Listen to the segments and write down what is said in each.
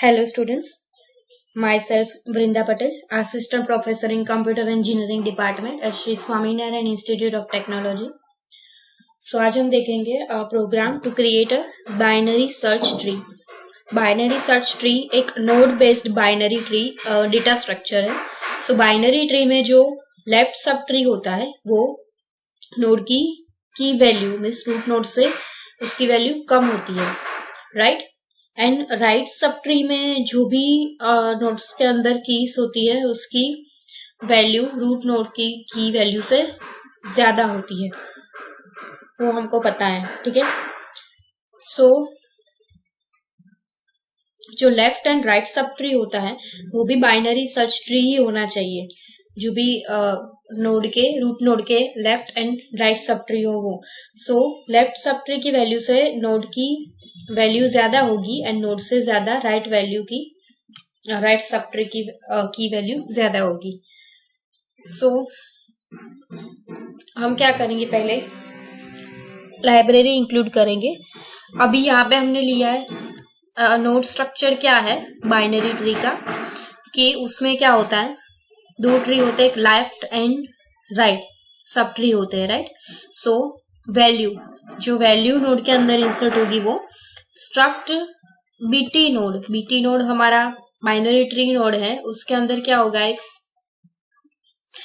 Hello students, myself Brinda Patel, Assistant Professor in Computer Engineering Department at Sri Swaminarayan Institute of Technology. So आज हम देखेंगे program to create a binary search tree. Binary search tree एक node based binary tree data structure है. So binary tree में जो left sub tree होता है वो नोड की वैल्यू मीन्स रूट नोड से उसकी वैल्यू कम होती है, right. And right sub tree में जो भी नोड्स के अंदर कीज होती है उसकी वैल्यू रूट नोड की वैल्यू से ज्यादा होती है, वो हमको पता है, ठीक है. सो जो left and right sub tree होता है वो भी बाइनरी सर्च ट्री ही होना चाहिए. जो भी नोड के रूट नोड के left and right sub tree हो वो. सो लेफ्ट सब ट्री की वैल्यू से नोड की वैल्यू ज्यादा होगी एंड नोड से ज्यादा राइट वैल्यू की राइट सब ट्री की वैल्यू ज्यादा होगी. सो हम क्या करेंगे, पहले लाइब्रेरी इंक्लूड करेंगे. अभी यहाँ पे हमने लिया है नोड स्ट्रक्चर क्या है बाइनरी ट्री का, कि उसमें क्या होता है, दो ट्री होते हैं, एक left and right sub tree होते हैं, राइट. सो वैल्यू, जो वैल्यू नोड के अंदर इंसर्ट होगी वो स्ट्रक्ट बीटी नोड हमारा बाइनरी ट्री नोड है, उसके अंदर क्या होगा, एक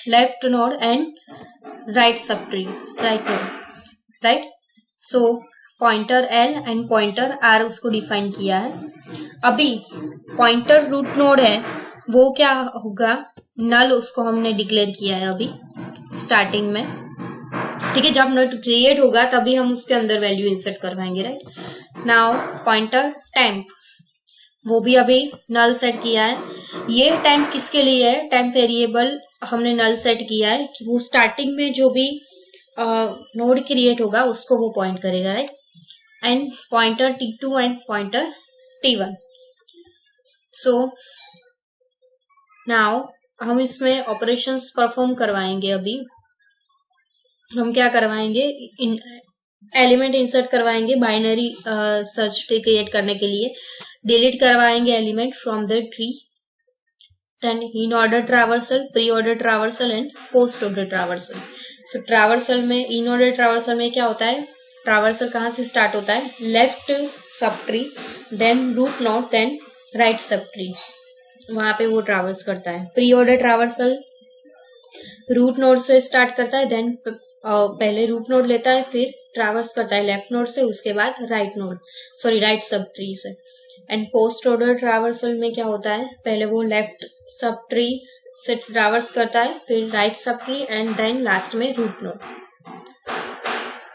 left node and right sub tree, right node, right. So pointer L and pointer R उसको डिफाइन किया है. अभी पॉइंटर रूट नोड है वो क्या होगा, नल उसको हमने डिक्लेयर किया है अभी स्टार्टिंग में, ठीक है. जब नोड क्रिएट होगा तभी हम उसके अंदर वैल्यू इंसर्ट करवाएंगे, राइट. नाउ पॉइंटर टेम्प, वो भी अभी नल सेट किया है. ये टेम्प किसके लिए है, टेम्प वेरिएबल हमने नल सेट किया है कि वो स्टार्टिंग में जो भी नोड क्रिएट होगा उसको वो पॉइंट करेगा, right. And pointer T2 and pointer T1. So now हम इसमें ऑपरेशंस परफॉर्म करवाएंगे. अभी हम क्या करवाएंगे, एलिमेंट इंसर्ट करवाएंगे बाइनरी सर्च ट्री क्रिएट करने के लिए. डिलीट करवाएंगे element from the tree. Then in order traversal, pre order traversal and post order traversal. So traversal में, इन ऑर्डर ट्रावर्सल में क्या होता है, ट्रावर्सल कहाँ से स्टार्ट होता है, left sub tree, then root node, then right sub tree, वहां पे वो ट्रावर्स करता है. Pre order traversal root node से स्टार्ट करता है, देन पहले रूट नोड लेता है, फिर ट्रावर्स करता है लेफ्ट नोड से, उसके बाद राइट सब ट्री से. एंड पोस्ट ऑर्डर ट्रावर्सल में क्या होता है, पहले वो लेफ्ट सब ट्री से ट्रावर्स करता है, फिर right sub tree and then last में रूट नोड.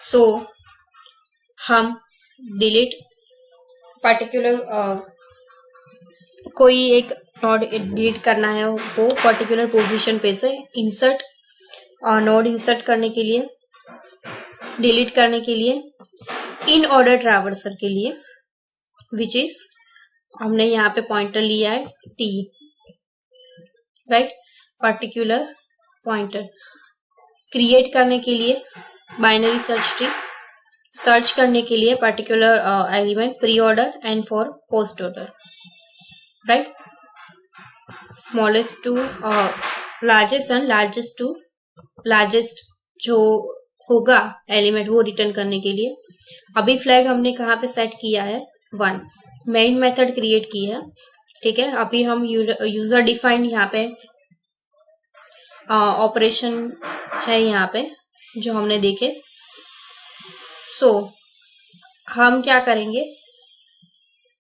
सो हम डिलीट पर्टिकुलर कोई एक नोड डिलीट करना है वो पर्टिकुलर पोजीशन पे से इंसर्ट नोड इंसर्ट करने के लिए, डिलीट करने के लिए इन ऑर्डर ट्रावर्सल के लिए, विच इज हमने यहाँ पे पॉइंटर लिया है T, right. Particular pointer create करने के लिए बाइनरी सर्च ट्री, सर्च करने के लिए particular element pre order and for post order, right. Smallest to largest and largest to largest जो होगा एलिमेंट वो रिटर्न करने के लिए. अभी फ्लैग हमने कहाँ पे सेट किया है, 1. मेन मेथड क्रिएट की है, ठीक है. अभी हम यूजर डिफाइंड यहाँ पे ऑपरेशन है यहाँ पे जो हमने देखे. सो हम क्या करेंगे,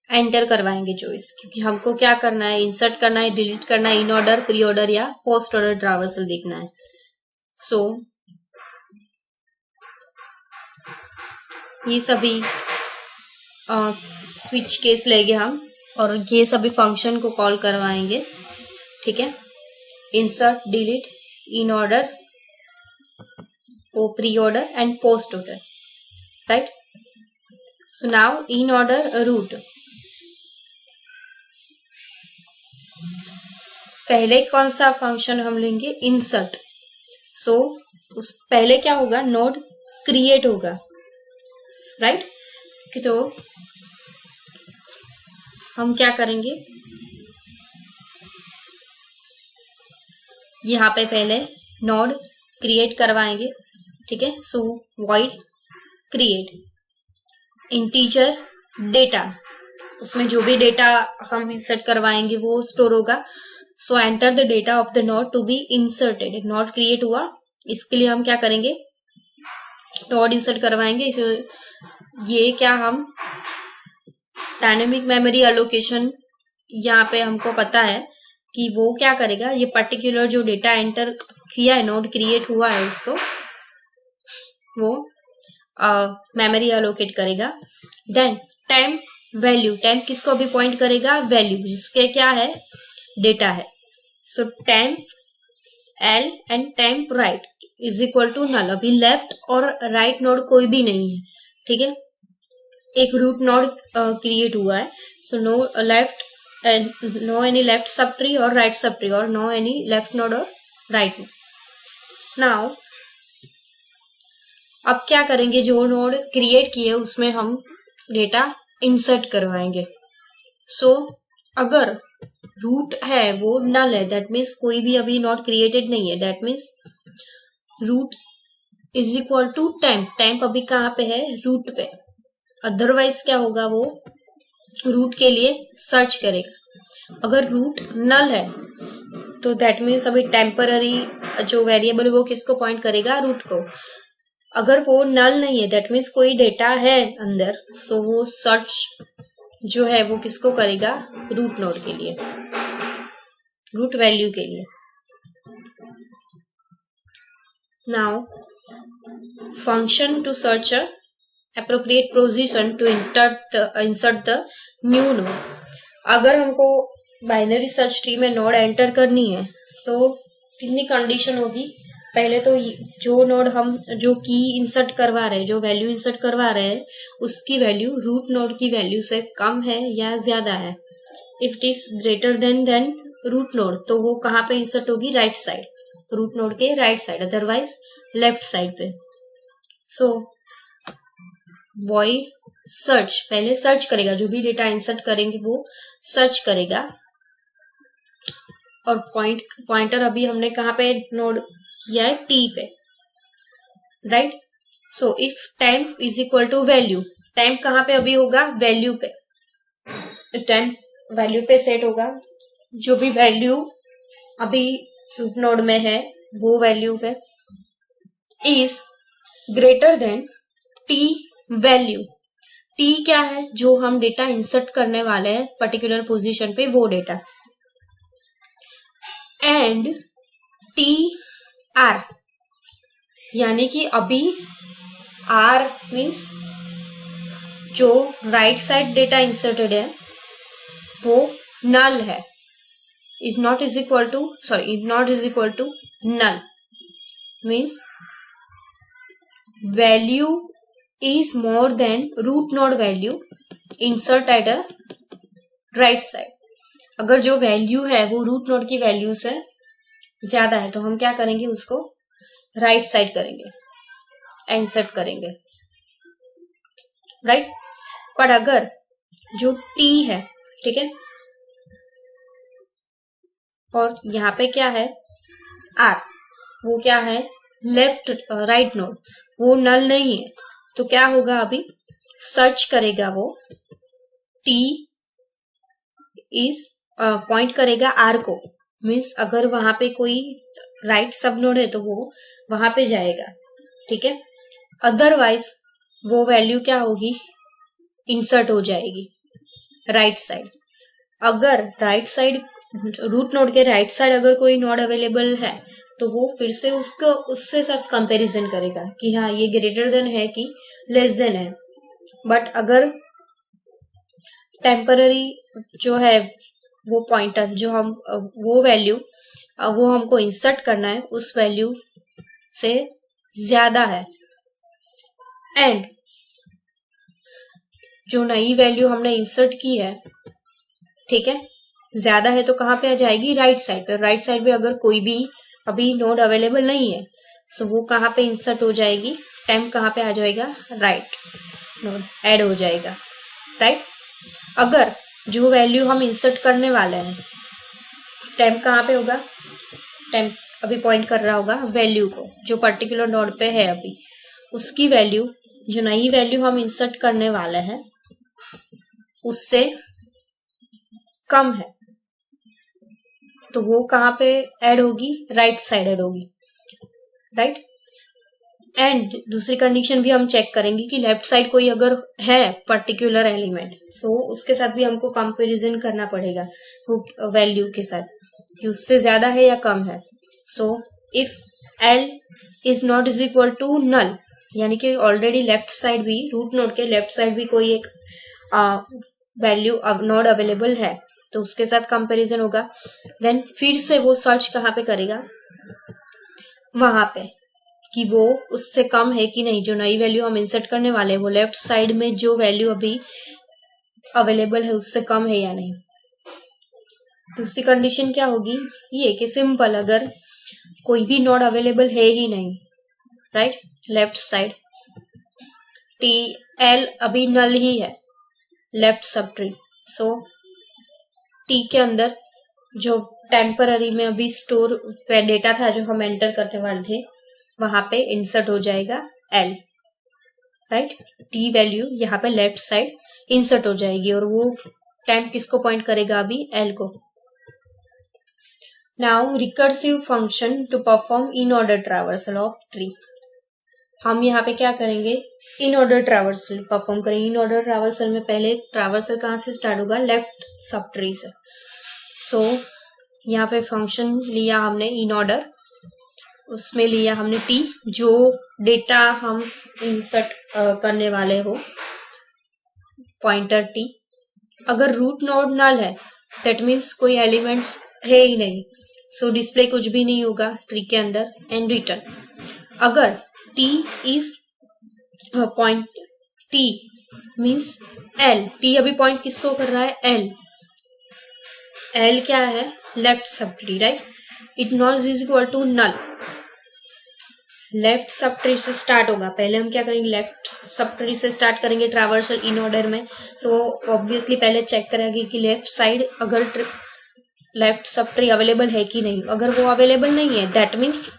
एंटर करवाएंगे जो क्योंकि हमको क्या करना है, इंसर्ट करना है, डिलीट करना है, इन ऑर्डर, प्री ऑर्डर या पोस्ट ऑर्डर ट्रावर्सल देखना है. सो ये सभी स्विच केस लेंगे हम और ये सभी फंक्शन को कॉल करवाएंगे, ठीक है. Insert, delete, in order, pre order and post order, right. So now in order root, पहले कौन सा फंक्शन हम लेंगे, इंसर्ट. सो उस पहले क्या होगा, नोड क्रिएट होगा, राइट. तो हम क्या करेंगे, यहाँ पे पहले नोड क्रिएट करवाएंगे, ठीक है। सो वॉइड क्रिएट इंटीजर डेटा, उसमें जो भी डेटा हम इंसर्ट करवाएंगे वो स्टोर होगा। So enter the data of the node to be inserted. एक नोड क्रिएट हुआ, इसके लिए हम क्या करेंगे, नोड इंसर्ट करवाएंगे। ये क्या हम डायनेमिक मेमोरी एलोकेशन, यहाँ पे हमको पता है कि वो क्या करेगा, ये पर्टिकुलर जो डेटा एंटर किया है, नोड क्रिएट हुआ है, उसको वो मेमोरी एलोकेट करेगा। देन टाइम वैल्यू, टाइम किसको भी पॉइंट करेगा, वैल्यू जिसके क्या है, डेटा है। So time L and time right is equal to null. अभी लेफ्ट और राइट नोड कोई भी नहीं है, ठीक है। एक रूट नोड क्रिएट हुआ है। So no left and no any left sub tree और राइट सब ट्री, और नो एनी लेफ्ट नोड और राइट नोड। नाउ अब क्या करेंगे, जो नोड क्रिएट किए उसमें हम डेटा इंसर्ट करवाएंगे। सो अगर रूट है वो नल है, दैट मीन्स कोई भी अभी नोड क्रिएटेड नहीं है, that means root is equal to temp. Temp अभी कहाँ पे है, रूट पे। अदरवाइज क्या होगा, वो रूट के लिए सर्च करेगा। अगर रूट नल है तो दैट मीन्स अभी टेम्पररी जो वेरिएबल वो किसको पॉइंट करेगा, रूट को। अगर वो नल नहीं है, दैट मीन्स कोई डेटा है अंदर, सो वो सर्च जो है वो किसको करेगा, रूट नोड के लिए, रूट वैल्यू के लिए। Now function to search appropriate position to insert the new node। अगर हमको बाइनरी सर्च ट्री में नोड एंटर करनी है, सो कितनी कंडीशन होगी, पहले तो जो नोड हम जो की इंसर्ट करवा रहे हैं, जो वैल्यू इंसर्ट करवा रहे हैं, उसकी वैल्यू रूट नोड की वैल्यू से कम है या ज्यादा है। If it is greater than root node, तो वो कहाँ पे इंसर्ट होगी, राइट साइड, रूट नोड के right side, otherwise left side पे। सो वॉइड सर्च, पहले सर्च करेगा, जो भी डेटा इंसर्ट करेंगे वो सर्च करेगा। और पॉइंटर अभी हमने कहाँ पे नोड किया है, टी पे, right. So if time is equal to value, time कहाँ पे अभी होगा, वैल्यू पे, टाइम वैल्यू पे सेट होगा। जो भी वैल्यू अभी रूट नोड में है वो वैल्यू पे is greater than T value. T क्या है, जो हम डेटा इंसर्ट करने वाले हैं पर्टिकुलर पोजीशन पे, वो डेटा। एंड टी आर, यानी कि अभी आर मीन्स जो राइट साइड डेटा इंसर्टेड है वो नल है, is not is equal to null, means value is more than root node value insert at a right side। अगर जो वैल्यू है वो रूट नोड की वैल्यू से ज्यादा है तो हम क्या करेंगे, उसको राइट साइड करेंगे, इंसर्ट करेंगे, राइट। पर अगर जो टी है, ठीक है, और यहाँ पे क्या है, आर, वो क्या है, लेफ्ट राइट नोड, वो नल नहीं है, तो क्या होगा, अभी सर्च करेगा वो, टी इज पॉइंट करेगा आर को, मीन्स अगर वहां पे कोई राइट सब नोड है तो वो वहां पे जाएगा, ठीक है। अदरवाइज वो वैल्यू क्या होगी, इंसर्ट हो जाएगी राइट साइड। अगर राइट साइड रूट नोड के राइट साइड अगर कोई नोड अवेलेबल है तो वो फिर से उसको उससे साथ कंपैरिजन करेगा कि हाँ ये ग्रेटर देन है कि लेस देन है। बट अगर टेम्पररी जो है वो पॉइंटर जो हम वो वैल्यू वो हमको इंसर्ट करना है उस वैल्यू से ज्यादा है, एंड जो नई वैल्यू हमने इंसर्ट की है, ठीक है, ज्यादा है तो कहाँ पे आ जाएगी, राइट साइड पे। राइट साइड पे अगर कोई भी अभी नोड अवेलेबल नहीं है सो वो कहाँ पे इंसर्ट हो जाएगी, टाइम कहाँ पे आ जाएगा, राइट नोड ऐड हो जाएगा, राइट। अगर जो वैल्यू हम इंसर्ट करने वाले हैं, टाइम कहाँ पे होगा, टाइम अभी पॉइंट कर रहा होगा वैल्यू को, जो पर्टिकुलर नोड पे है अभी उसकी वैल्यू, जो नई वैल्यू हम इंसर्ट करने वाले हैं उससे कम है, तो वो कहाँ पे ऐड होगी, राइट साइड ऐड होगी, राइट। एंड दूसरी कंडीशन भी हम चेक करेंगे कि लेफ्ट साइड कोई अगर है पर्टिकुलर एलिमेंट, सो उसके साथ भी हमको कंपैरिजन करना पड़ेगा वो वैल्यू के साथ कि उससे ज्यादा है या कम है। So if L is not is equal to null, यानी कि ऑलरेडी लेफ्ट साइड भी, रूट नोड के लेफ्ट साइड भी कोई एक वैल्यू नोड अवेलेबल है, तो उसके साथ कंपैरिजन होगा। देन फिर से वो सर्च कहाँ पे करेगा, वहां पे, कि वो उससे कम है कि नहीं, जो नई वैल्यू हम इंसर्ट करने वाले हैं वो लेफ्ट साइड में जो वैल्यू अभी अवेलेबल है उससे कम है या नहीं। दूसरी कंडीशन क्या होगी, ये कि सिंपल, अगर कोई भी नोड अवेलेबल है ही नहीं, right, left side T L अभी नल ही है लेफ्ट सब ट्री, सो टी के अंदर जो टेम्पररी में अभी स्टोर डेटा था जो हम एंटर करने वाले थे वहां पे इंसर्ट हो जाएगा एल, राइट। टी वैल्यू यहाँ पे लेफ्ट साइड इंसर्ट हो जाएगी और वो टेम्प किसको पॉइंट करेगा, अभी एल को। Now recursive function to perform in order traversal of tree, हम यहाँ पे क्या करेंगे, इन ऑर्डर ट्रैवर्सल परफॉर्म करेंगे। इन ऑर्डर ट्रैवर्सल में पहले ट्रैवर्सल कहाँ से स्टार्ट होगा, लेफ्ट सब ट्री से। सो यहाँ पे फंक्शन लिया हमने इन ऑर्डर, उसमें लिया हमने टी, जो डेटा हम इंसर्ट करने वाले हो, पॉइंटर टी। अगर रूट नोड नल है दैट मीन्स कोई एलिमेंट्स है ही नहीं, सो डिस्प्ले कुछ भी नहीं होगा ट्री के अंदर, एंड रिटर्न। अगर T is point, T means L, T अभी पॉइंट किसको कर रहा है, एल, एल क्या है, left sub tree, right. It not is equal to null, left sub tree से स्टार्ट होगा। पहले हम क्या करेंगे, लेफ्ट सब ट्री से स्टार्ट करेंगे ट्रैवर्सल इन ऑर्डर में। सो ऑब्वियसली पहले चेक करेंगे कि लेफ्ट साइड अगर लेफ्ट सब ट्री अवेलेबल है कि नहीं। अगर वो अवेलेबल नहीं है that means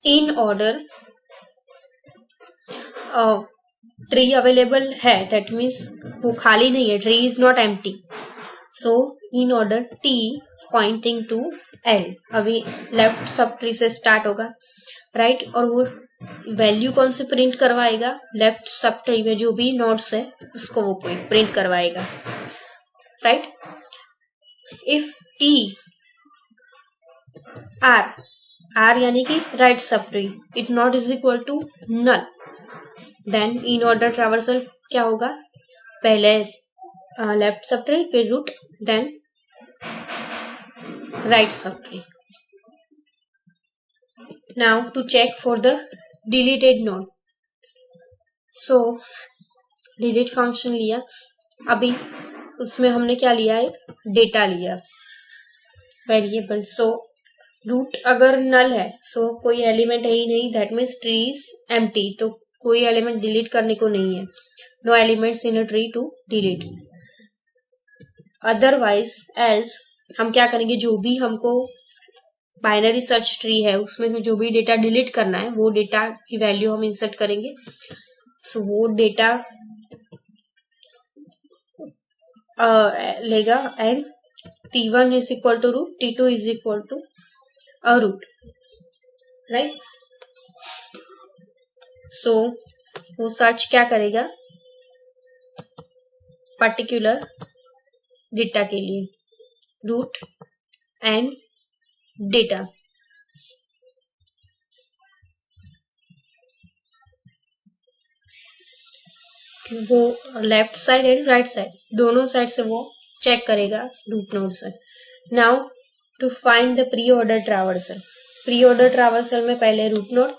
in order tree available है, दैट मीन्स वो खाली नहीं है, tree is not empty. So in order T pointing to L अभी लेफ्ट सब ट्री से स्टार्ट होगा, राइट। और वो वैल्यू कौन से प्रिंट करवाएगा, लेफ्ट सब ट्री में जो भी नोड्स है उसको वो प्रिंट करवाएगा, right. If T R, R यानी कि right sub tree, it not is equal to null, then in order traversal क्या होगा, पहले लेफ्ट सब ट्री, फिर root, then right sub tree. Now to check for the deleted node, so delete function लिया, अभी उसमें हमने क्या लिया, एक डेटा लिया वेरिएबल। सो रूट अगर नल है, सो कोई एलिमेंट है ही नहीं, that means tree is empty, तो कोई एलिमेंट डिलीट करने को नहीं है, no elements in a tree to delete. Otherwise else हम क्या करेंगे, जो भी हमको बाइनरी सर्च ट्री है उसमें से जो भी डेटा डिलीट करना है वो डेटा की वैल्यू हम इंसर्ट करेंगे। सो वो डेटा लेगा and T1 is equal to root, T2 is equal to root, right. So वो सर्च क्या करेगा, पर्टिकुलर डेटा के लिए, रूट एंड डेटा। वो left side and right side दोनों साइड से वो चेक करेगा रूट नोड से। Now to find the pre order traversal, pre order traversal में पहले रूट नोड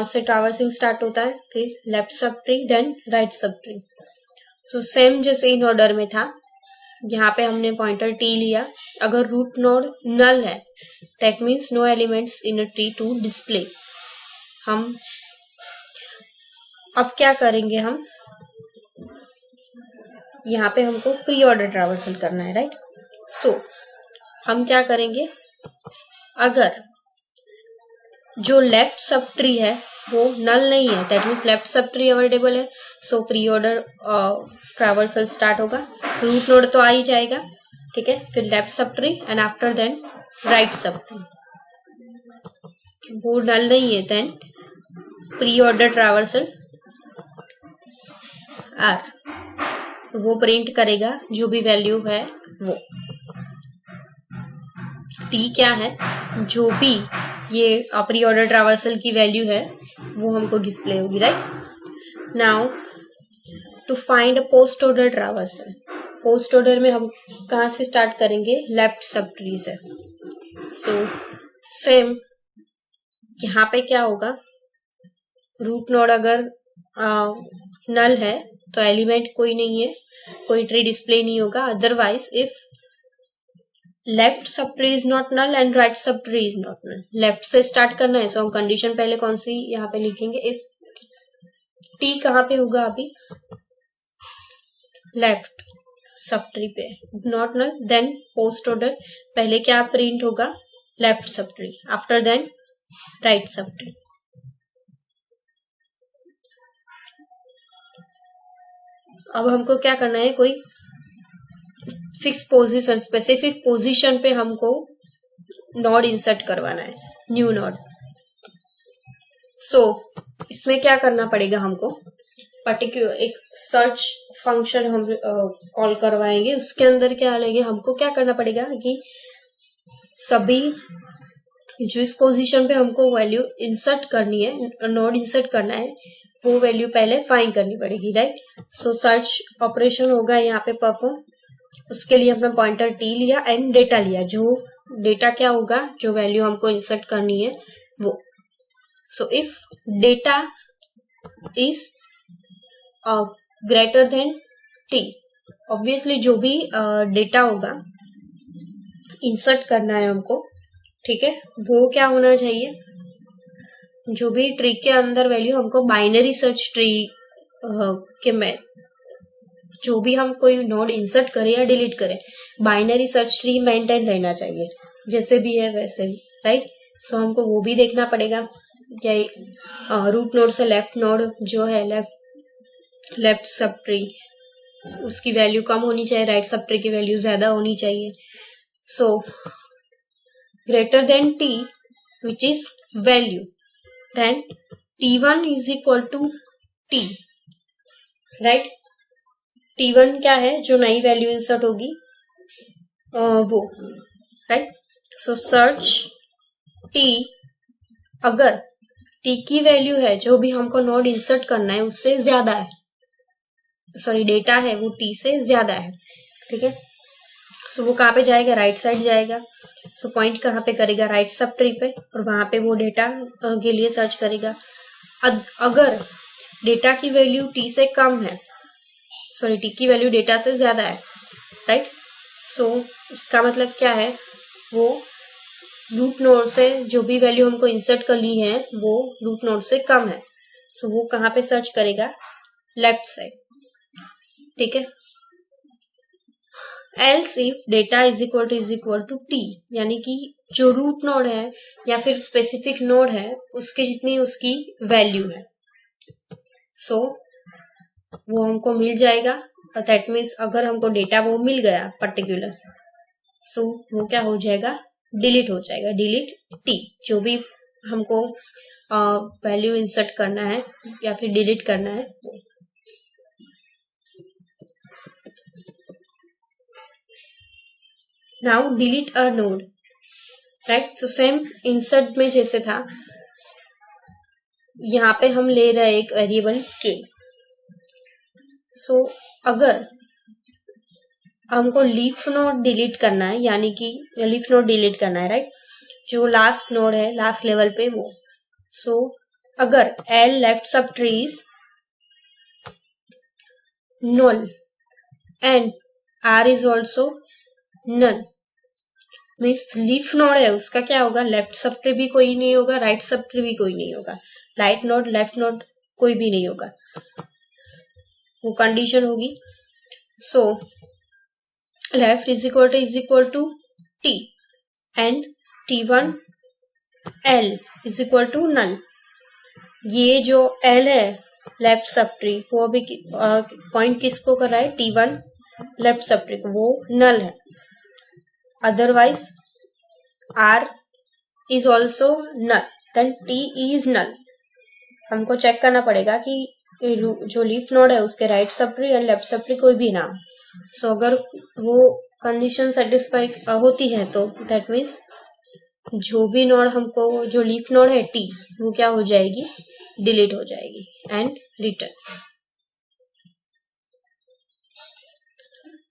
से ट्रैवर्सिंग स्टार्ट होता है, फिर left sub tree, then right सब ट्री। सो सेम जैसे इन ऑर्डर में था, यहाँ पे हमने पॉइंटर टी लिया। अगर रूट नोड नल है that means no elements in a tree to display. हम अब क्या करेंगे, हम यहाँ पे हमको प्री ऑर्डर ट्रैवर्सल करना है, राइट। सो हम क्या करेंगे, अगर जो लेफ्ट सब ट्री है वो नल नहीं है, that means left sub tree available है, so pre order traversal start होगा। रूट नोड तो आ ही जाएगा, ठीक है। फिर left sub tree and after then right सब ट्री, वो नल नहीं है, then pre order traversal are, वो प्रिंट करेगा जो भी वैल्यू है वो। टी क्या है, जो भी ये प्री ऑर्डर ट्रैवर्सल की वैल्यू है वो हमको डिस्प्ले होगी, right. Now to find a post order traversal, post order में हम कहाँ से स्टार्ट करेंगे, लेफ्ट सब ट्री से। सो सेम यहाँ पे क्या होगा, रूट नोड अगर नल है तो एलिमेंट कोई नहीं है, कोई ट्री डिस्प्ले नहीं होगा। Otherwise if left sub tree is not null and right sub tree is not null, left से स्टार्ट करना है, सो हम कंडीशन पहले कौन सी यहाँ पे लिखेंगे, इफ टी कहाँ पे होगा अभी, लेफ्ट सब ट्री पे, not null, then post order पहले क्या प्रिंट होगा, left sub tree, after then right sub tree. अब हमको क्या करना है, कोई फिक्स पोजीशन, स्पेसिफिक पोजीशन पे हमको नोड इंसर्ट करवाना है, न्यू नोड। सो इसमें क्या करना पड़ेगा हमको, पर्टिकुलर एक सर्च फंक्शन हम कॉल करवाएंगे, उसके अंदर क्या लेंगे, हमको क्या करना पड़ेगा कि सभी जो इस पोजीशन पे हमको वैल्यू इंसर्ट करनी है, नोड इंसर्ट करना है, वो वैल्यू पहले फाइंड करनी पड़ेगी, राइट। सो सर्च ऑपरेशन होगा यहाँ पे परफॉर्म, उसके लिए हमने पॉइंटर टी लिया एंड डेटा लिया, जो डेटा क्या होगा, जो वैल्यू हमको इंसर्ट करनी है वो। So if data is greater than T, obviously जो भी डेटा होगा इंसर्ट करना है हमको, ठीक है, वो क्या होना चाहिए, जो भी ट्री के अंदर वैल्यू हमको बाइनरी सर्च ट्री के में जो भी हम कोई नोड इंसर्ट करें या डिलीट करें, बाइनरी सर्च ट्री मेंटेन रहना चाहिए, जैसे भी है वैसे ही, राइट। सो हमको वो भी देखना पड़ेगा क्या रूट नोड से लेफ्ट नोड जो है, लेफ्ट सब ट्री, उसकी वैल्यू कम होनी चाहिए, राइट सब ट्री की वैल्यू ज्यादा होनी चाहिए। So greater than T which is value, then T1 is equal to T, right. T1 क्या है, जो नई वैल्यू इंसर्ट होगी वो, राइट। सो सर्च T, अगर T की वैल्यू है जो भी हमको नोड इंसर्ट करना है उससे ज्यादा है, सॉरी डेटा है वो T से ज्यादा है, ठीक है। सो वो कहाँ पे जाएगा, राइट साइड जाएगा। सो पॉइंट कहाँ पे करेगा, राइट सब ट्री पे, और वहां पे वो डेटा के लिए सर्च करेगा। अगर डेटा की वैल्यू T से कम है, सॉरी T की वैल्यू डेटा से ज्यादा है, राइट। सो उसका मतलब क्या है, वो रूट नोड से जो भी वैल्यू हमको इंसर्ट कर ली है वो रूट नोड से कम है, सो वो कहाँ पे सर्च करेगा, लेफ्ट साइड, ठीक है। Else if data is equal to T, यानी कि जो रूट नोड है या फिर स्पेसिफिक नोड है उसके जितनी उसकी वैल्यू है, सो वो हमको मिल जाएगा। दैट मीन्स अगर हमको डेटा वो मिल गया पर्टिकुलर, सो वो क्या हो जाएगा, डिलीट हो जाएगा, डिलीट टी, जो भी हमको वैल्यू इंसर्ट करना है या फिर डिलीट करना है वो। Now delete a node, right. तो सेम इंसर्ट में जैसे था, यहाँ पे हम ले रहे हैं एक वेरिएबल के। सो अगर हमको लीफ नोड डिलीट करना है, यानी कि लीफ नोड डिलीट करना है, राइट, जो लास्ट नोड है लास्ट लेवल पे वो। सो अगर एल लेफ्ट सब trees null and R is also null, means leaf node है उसका क्या होगा, लेफ्ट सब ट्री भी कोई नहीं होगा, राइट सब ट्री भी कोई नहीं होगा, राइट नोड लेफ्ट नोड कोई भी नहीं होगा, वो कंडीशन होगी। So left is equal to T and T1 L is equal to null. ये जो L है लेफ्ट सब ट्री, वो अभी पॉइंट किसको कर रहा है, T1 लेफ्ट सब ट्री को, वो नल है। Otherwise R is also null, then T is null. हमको चेक करना पड़ेगा कि जो लीफ नोड है उसके right sub tree and left sub tree कोई भी ना। सो अगर वो कंडीशन सेटिस्फाई होती है तो दैट मीन्स जो भी नोड हमको, जो लीफ नोड है T, वो क्या हो जाएगी, डिलीट हो जाएगी and return.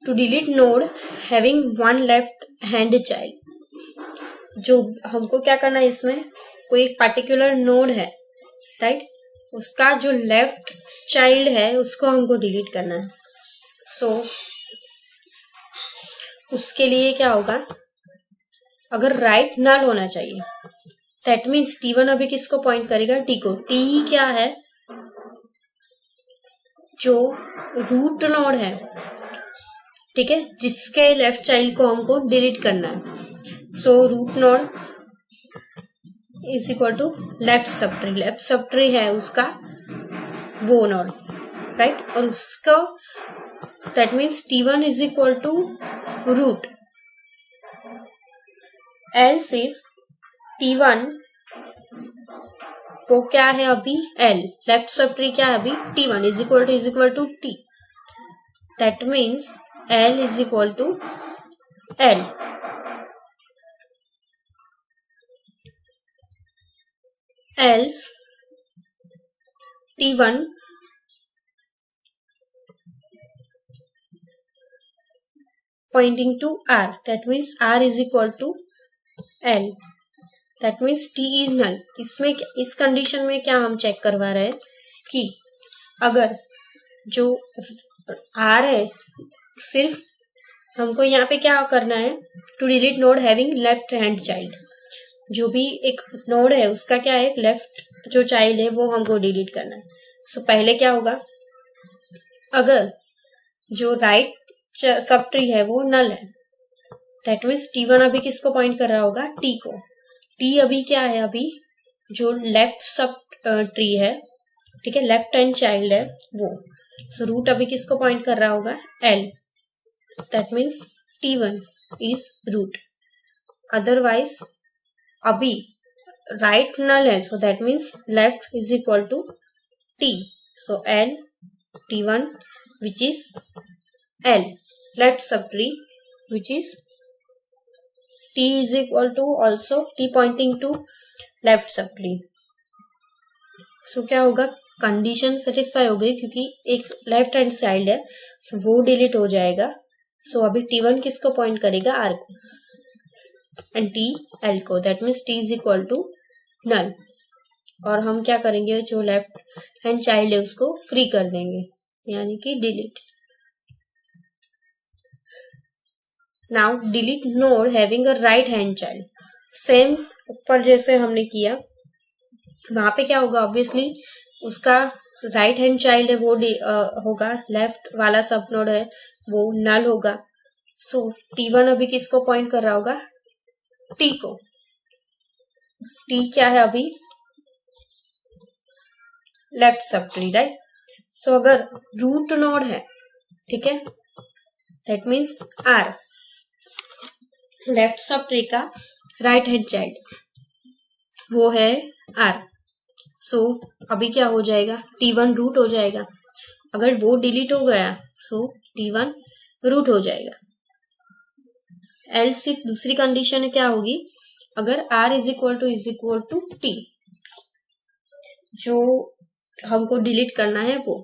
To delete node having one left hand child, जो हमको क्या करना है, इसमें कोई एक पर्टिकुलर नोड है राइट, उसका जो लेफ्ट चाइल्ड है उसको हमको डिलीट करना है। सो उसके लिए क्या होगा, अगर राइट नल होना चाहिए दैट मीन्स T1 अभी किसको पॉइंट करेगा, T को। T क्या है, जो रूट नोड है, ठीक है, जिसके लेफ्ट चाइल्ड को हमको डिलीट करना है। So root node is equal to left sub tree, left sub tree है उसका वो नोड राइट, और उसका that means T1 is equal to root. Else if T1 वो क्या है अभी L, लेफ्ट सब ट्री क्या है अभी T1 is equal to T, that means L is equal to L। Else T1 pointing to R, that means R is equal to L, that means T is null। इसमें इस condition में क्या हम check करवा रहे हैं कि अगर जो R है, सिर्फ हमको यहाँ पे क्या करना है, to delete node having left hand child, जो भी एक नोड है उसका क्या है, लेफ्ट जो चाइल्ड है वो हमको डिलीट करना है। सो पहले क्या होगा, अगर जो राइट सब ट्री है वो नल है दैट मीन्स T1 अभी किसको पॉइंट कर रहा होगा, T को। T अभी क्या है, अभी जो लेफ्ट सब ट्री है, ठीक है, लेफ्ट हैंड चाइल्ड है वो। सो रूट अभी किसको पॉइंट कर रहा होगा, L, that means T1 is root. Otherwise अभी राइट नल है, so that means left is equal to T, so L T1 which is L, left subtree which is T is equal to also T pointing to left subtree। सो क्या होगा, condition satisfy हो गई क्योंकि एक left hand side है, सो वो delete हो जाएगा। सो अभी T1 किसको पॉइंट करेगा, R को, एंड T L को, that means T is equal to null. और हम क्या करेंगे, जो लेफ्ट हैंड चाइल्ड है उसको फ्री कर देंगे, यानी कि delete. Now delete node having a right hand child, same ऊपर जैसे हमने किया, वहां पे क्या होगा, ऑब्वियसली उसका राइट हैंड चाइल्ड है वो होगा, लेफ्ट वाला सब नोड है वो नल होगा। सो T1 अभी किसको पॉइंट कर रहा होगा, T को। T क्या है अभी, लेफ्ट सब ट्री राइट। सो अगर रूट नोड है, ठीक है, that means R, left sub tree का राइट हैंड चाइल्ड वो है R। सो अभी क्या हो जाएगा, T1 रूट हो जाएगा। अगर वो डिलीट हो गया सो T1 रूट हो जाएगा। एल्स सिर्फ दूसरी कंडीशन क्या होगी, अगर R is equal to T, जो हमको डिलीट करना है वो।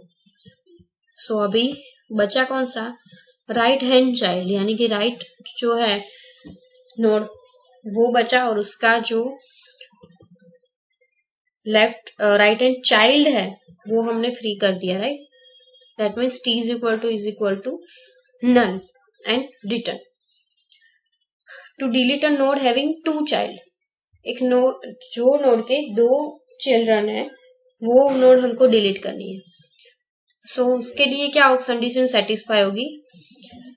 सो अभी बचा कौन सा, राइट हैंड चाइल्ड, यानी कि राइट जो है नोड वो बचा, और उसका जो लेफ्ट राइट हैंड चाइल्ड है वो हमने फ्री कर दिया right, that means T is equal to none and return. To delete a node having two child, एक नोड जो नोड के दो चिल्ड्रन है वो नोड हमको डिलीट करनी है। सो उसके लिए क्या कंडीशन सेटिस्फाई होगी,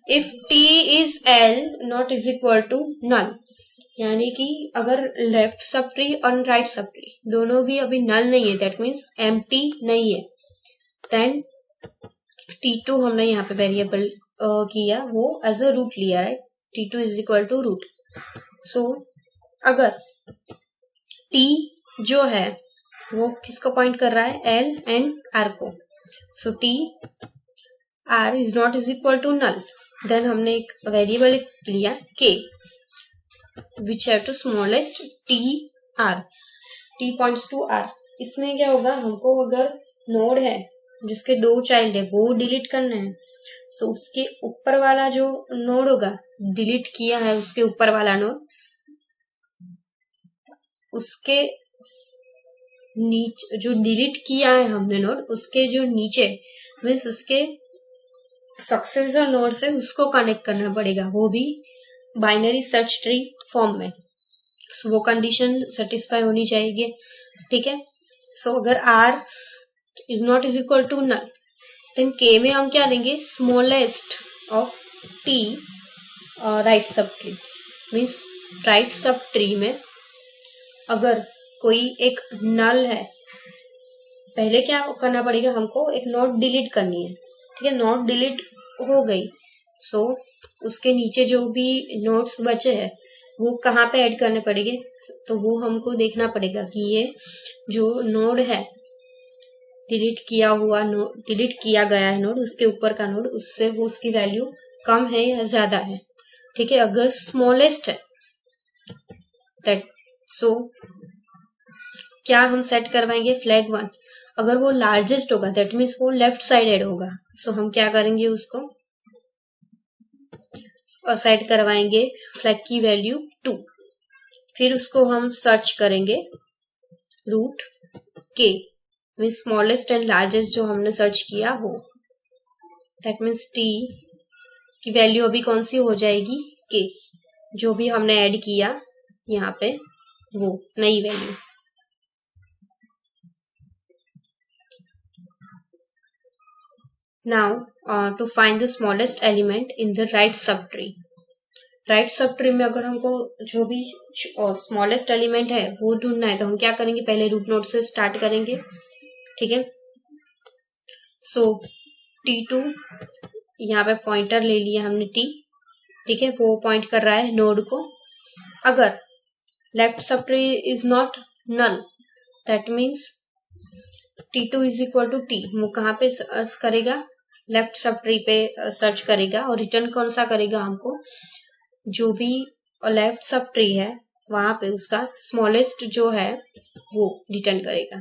if T is L not is equal to null, यानी कि अगर लेफ्ट सब ट्री और राइट सब ट्री दोनों भी अभी नल नहीं है, दैट मीन्स एम्प्टी नहीं है, देन T2 हमने यहाँ पे वेरिएबल किया, वो एज अ रूट लिया, right. T2 is equal to root. So अगर T जो है वो किसको पॉइंट कर रहा है, L एंड R को, so T R is not is equal to null, then हमने एक वेरिएबल लिया K which have to smallest T R, T points to R। इसमें क्या होगा, हमको अगर नोड है जिसके 2 चाइल्ड है वो डिलीट करना है, सो उसके ऊपर वाला जो नोड होगा, डिलीट किया है उसके ऊपर वाला नोड, उसके नीचे जो डिलीट किया है हमने नोड, उसके जो नीचे मीन्स उसके सक्सेसर नोड से उसको कनेक्ट करना पड़ेगा, वो भी बाइनरी सर्च ट्री फॉर्म में। सो वो कंडीशन सेटिस्फाई होनी चाहिए, ठीक है। सो अगर R is not is equal to null, then K में हम क्या लेंगे, smallest of T right sub tree, means right sub tree में अगर कोई एक नल है, पहले क्या करना पड़ेगा, हमको एक नोड डिलीट करनी है, ठीक है। नोड डिलीट हो गई, सो उसके नीचे जो भी नोड्स बचे हैं वो कहाँ पे ऐड करने पड़ेंगे, तो वो हमको देखना पड़ेगा कि ये जो नोड है डिलीट किया हुआ नोड, डिलीट किया गया है नोड, उसके ऊपर का नोड, उससे वो उसकी वैल्यू कम है या ज्यादा है, ठीक है। अगर स्मॉलेस्ट है दैट, सो क्या हम सेट करवाएंगे, फ्लैग 1। अगर वो लार्जेस्ट होगा दैट मीन्स वो लेफ्ट साइडेड होगा, सो हम क्या करेंगे, उसको सेट करवाएंगे फ्लैग की वैल्यू 2, फिर उसको हम सर्च करेंगे root K mean smallest and largest जो हमने सर्च किया वो, दैट मीन्स T की वैल्यू अभी कौन सी हो जाएगी, K, जो भी हमने ऐड किया यहाँ पे वो नई value. Now to find the smallest element in the right subtree, right sub tree में अगर हमको जो भी स्मॉलेस्ट एलिमेंट है वो ढूंढना है, तो हम क्या करेंगे, पहले रूट नोड से स्टार्ट करेंगे, ठीक है। सो T2 यहाँ पे पॉइंटर ले लिया हमने T, ठीक है, वो पॉइंट कर रहा है नोड को। अगर left sub tree is not null, that means T2 is equal to T, वो कहाँ पे सर्च करेगा, लेफ्ट सब ट्री पे सर्च करेगा, और रिटर्न कौन सा करेगा, हमको जो भी लेफ्ट सब ट्री है वहां पे उसका स्मॉलेस्ट जो है वो रिटर्न करेगा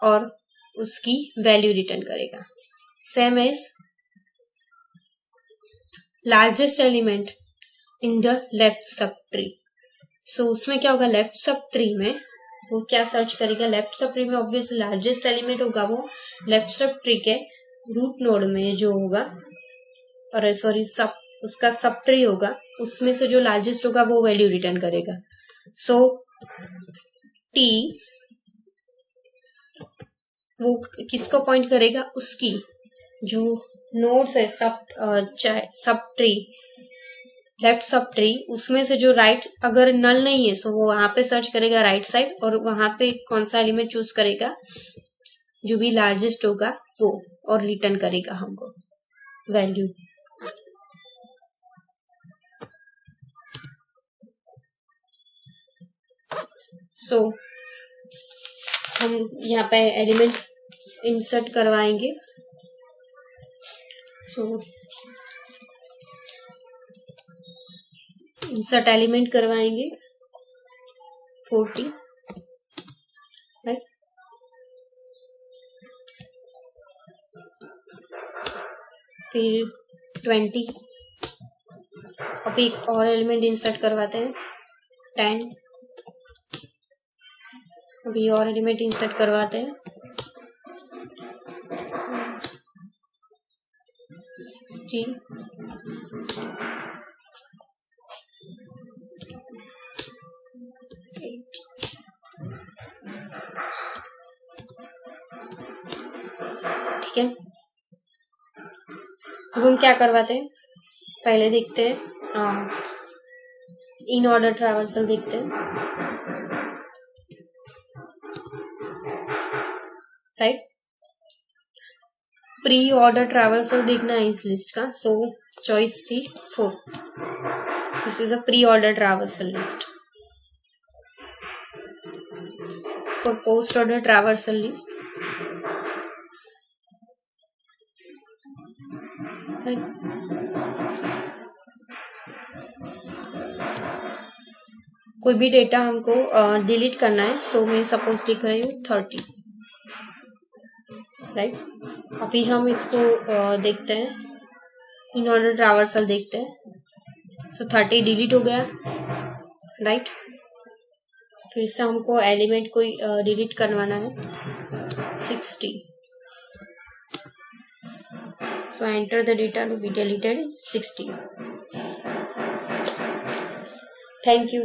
और उसकी वैल्यू रिटर्न करेगा। Same as largest element in the left सब ट्री, सो उसमें क्या होगा, लेफ्ट सब ट्री में वो क्या सर्च करेगा, लेफ्ट सब ट्री में ऑब्वियसली लार्जेस्ट एलिमेंट होगा वो लेफ्ट सब ट्री के रूट नोड में जो होगा, और सॉरी सब उसका सब ट्री होगा, उसमें से जो लार्जेस्ट होगा वो वैल्यू रिटर्न करेगा। सो T वो किसको पॉइंट करेगा, उसकी जो नोड्स है sub tree, left sub tree, उसमें से जो राइट अगर नल नहीं है, सो वो वहां पे सर्च करेगा राइट साइड, और वहां पे कौन सा एलिमेंट चूज करेगा, जो भी लार्जेस्ट होगा वो, और रिटर्न करेगा हमको वैल्यू। सो हम यहाँ पे एलिमेंट इंसर्ट करवाएंगे। सो इंसर्ट एलिमेंट करवाएंगे 40, राइट। फिर 20, अब एक और एलिमेंट इंसर्ट करवाते हैं 10, अभी और एलिमेंट इंसर्ट करवाते हैं 16, ठीक है। अब हम क्या करवाते हैं, पहले देखते हैं इन ऑर्डर ट्रैवर्सल देखते हैं, राइट। प्री ऑर्डर ट्रैवर्सल देखना है इस लिस्ट का, सो चॉइस थी 4। This is a pre order traversal list. For post order traversal list, कोई भी डेटा हमको डिलीट करना है, सो मैं सपोज लिख रही हूँ 30, राइट। अभी हम इसको देखते हैं, इन ऑर्डर ट्रैवर्सल देखते हैं। सो 30 डिलीट हो गया, राइट। फिर से हमको एलिमेंट कोई डिलीट करवाना है, 60। So enter the data to be deleted, 60. Thank you.